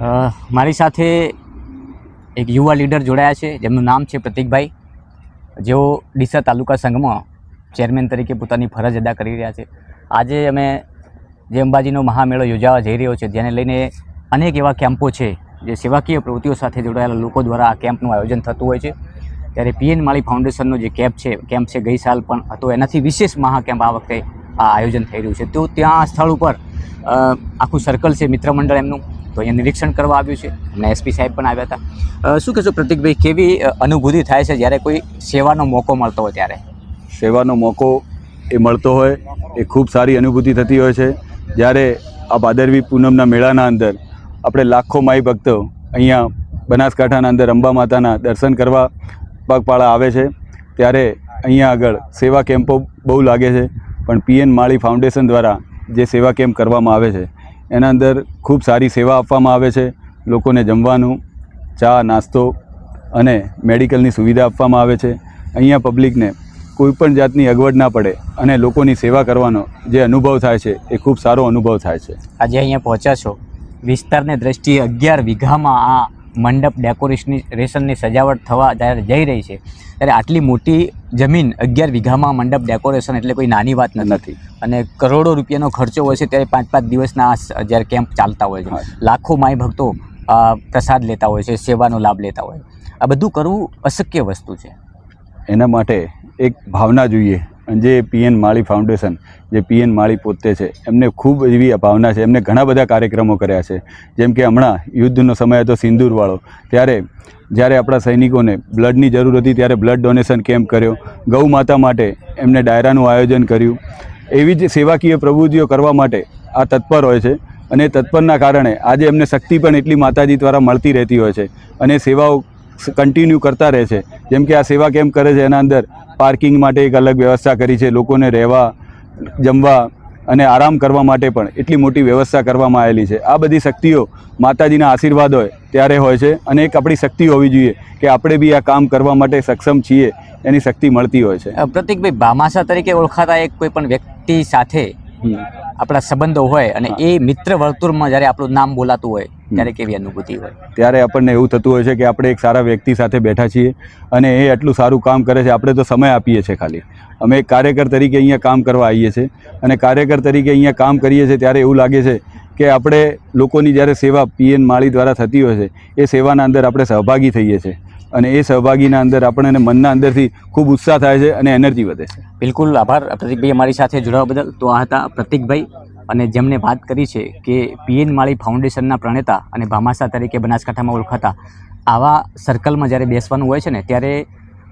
મારી સાથે એક યુવા લીડર જોડાયા છે જેમનું નામ છે પ્રતિકભાઈ, જેઓ ડીસા તાલુકા સંઘમાં ચેરમેન તરીકે પોતાની ફરજ અદા કરી રહ્યા છે. આજે અમે જે અંબાજીનો મહામેળો યોજાવા જઈ રહ્યો છે, જેને લઈને અનેક એવા કેમ્પો છે જે સેવાકીય પ્રવૃત્તિઓ સાથે જોડાયેલા લોકો દ્વારા આ કેમ્પનું આયોજન થતું હોય છે. ત્યારે પીએન માળી ફાઉન્ડેશનનો જે કેમ્પ છે ગઈ સાલ પણ હતો, એનાથી વિશેષ મહાકેમ્પ આ વખતે આ આયોજન થઈ રહ્યું છે. તો ત્યાં સ્થળ ઉપર આખું સર્કલ છે મિત્ર મંડળ એમનું, તો અહીંયા નિરીક્ષણ કરવા આવ્યું છે અને એસપી સાહેબ પણ આવ્યા હતા. શું કહેશો પ્રતિકભાઈ, કેવી અનુભૂતિ થાય છે જ્યારે કોઈ સેવાનો મોકો મળતો હોય? ત્યારે સેવાનો મોકો એ મળતો હોય એ ખૂબ સારી અનુભૂતિ થતી હોય છે. જ્યારે આ ભાદરવી પૂનમના મેળાના અંદર આપણે લાખો માઈ ભક્તો અહીંયા બનાસકાંઠાના અંદર અંબા માતાના દર્શન કરવા પગપાળા આવે છે, ત્યારે અહીંયા આગળ સેવા કેમ્પો બહુ લાગે છે. પણ પીએન માળી ફાઉન્ડેશન દ્વારા જે સેવા કેમ્પ કરવામાં આવે છે એના અંદર ખૂબ સારી સેવા આપવામાં આવે છે. લોકોને જમવાનું, ચા, નાસ્તો અને મેડિકલની સુવિધા આપવામાં આવે છે. અહીંયા પબ્લિકને કોઈપણ જાતની અગવડ ના પડે અને લોકોની સેવા કરવાનો જે અનુભવ થાય છે એ ખૂબ સારો અનુભવ થાય છે. આજે અહીંયા પહોંચ્યા છો, વિસ્તારની દ્રષ્ટિએ 11 વીઘામાં આ મંડપ ડેકોરેશનની સજાવટ થવા જ્યારે જઈ રહી છે, ત્યારે આટલી મોટી જમીન 11 વીઘામાં મંડપ ડેકોરેશન એટલે કોઈ નાની વાત નથી. અને કરોડો રૂપિયાનો ખર્ચો હોય છે. ત્યારે 5-5 દિવસના જ્યારે કેમ્પ ચાલતા હોય છે, લાખો માય ભક્તો પ્રસાદ લેતા હોય છે, સેવાનો લાભ લેતા હોય. આ બધું કરવું અશક્ય વસ્તુ છે. એના માટે એક ભાવના જોઈએ. જે પીએન માળી ફાઉન્ડેશન, જે પીએન માળી પોતે છે, એમને ખૂબ એવી ભાવના છે. એમને ઘણા બધા કાર્યક્રમો કર્યા છે. જેમ કે હમણાં યુદ્ધનો સમય હતો સિંદૂરવાળો, ત્યારે જ્યારે આપણા સૈનિકોને બ્લડની જરૂર હતી ત્યારે બ્લડ ડોનેશન કેમ્પ કર્યો. ગૌ માતા માટે એમને ડાયરાનું આયોજન કર્યું. એવી જ સેવાકીય પ્રવૃત્તિઓ કરવા માટે આ તત્પર હોય છે. અને તત્પરના કારણે આજે એમને શક્તિ પણ એટલી માતાજી દ્વારા મળતી રહેતી હોય છે અને સેવાઓ કન્ટિન્યુ કરતા રહે છે. જેમ કે આ સેવા કેમ્પ કરે છે, એના અંદર પાર્કિંગ માટે એક અલગ વ્યવસ્થા કરી છે. લોકોને રહેવા, જમવા અને આરામ કરવા માટે પણ એટલી મોટી વ્યવસ્થા કરવામાં આવેલી છે. આ બધી શક્તિઓ માતાજીના આશીર્વાદ હોય ત્યારે હોય છે. અને એક આપણી શક્તિ હોવી જોઈએ કે આપણે બી આ કામ કરવા માટે સક્ષમ છીએ, એની શક્તિ મળતી હોય છે. પ્રતિકભાઈ, ભામાસા તરીકે ઓળખાતા એક કોઈ પણ વ્યક્તિ સાથે આપણા સંબંધો હોય અને એ મિત્ર વર્તુળમાં જ્યારે આપણું નામ બોલાતું હોય, ત્યારે કેવી અનુભૂતિ હોય? ત્યારે આપણને એવું થતું હોય છે કે આપણે એક સારા વ્યક્તિ સાથે બેઠા છીએ અને એ આટલું સારું કામ કરે છે. આપણે તો સમય આપીએ છીએ ખાલી. અમે એક કાર્યકર તરીકે અહીંયા કામ કરવા આવીએ છીએ અને કાર્યકર તરીકે અહીંયા કામ કરીએ છીએ ત્યારે એવું લાગે છે કે આપણે લોકોની જ્યારે સેવા પીએન માળી દ્વારા થતી હોય છે, એ સેવાના અંદર આપણે સહભાગી થઈએ છીએ અને એ સહભાગીના અંદર આપણને મનના અંદરથી ખૂબ ઉત્સાહ થાય છે અને એનર્જી વધે છે. બિલકુલ આભાર પ્રતિકભાઈ, અમારી સાથે જોડાવા બદલ. તો આ હતા પ્રતિકભાઈ, અને જેમને વાત કરી છે કે પીએન માળી ફાઉન્ડેશનના પ્રણેતા અને ભામાસા તરીકે બનાસકાંઠામાં ઓળખાતા આવા સર્કલમાં જ્યારે બેસવાનું હોય છે ને, ત્યારે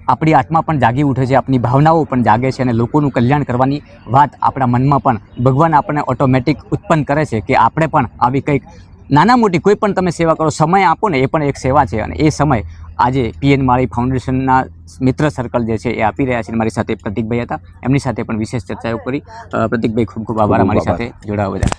આપણી આત્મા પણ જાગી ઉઠે છે, આપણી ભાવનાઓ પણ જાગે છે અને લોકોનું કલ્યાણ કરવાની વાત આપણા મનમાં પણ ભગવાન આપણને ઓટોમેટિક ઉત્પન્ન કરે છે કે આપણે પણ આવી કંઈક નાના મોટી કોઈ પણ તમે સેવા કરો, સમય આપો ને, એ પણ એક સેવા છે. અને એ સમય આજે પીએન માળી ફાઉન્ડેશનના મિત્ર સર્કલ જે છે એ આપી રહ્યા છે. મારી સાથે પ્રતિકભાઈ હતા, એમની સાથે પણ વિશેષ ચર્ચાઓ કરી. પ્રતિકભાઈ, ખૂબ ખૂબ આભાર અમારી સાથે જોડાવા બદલ.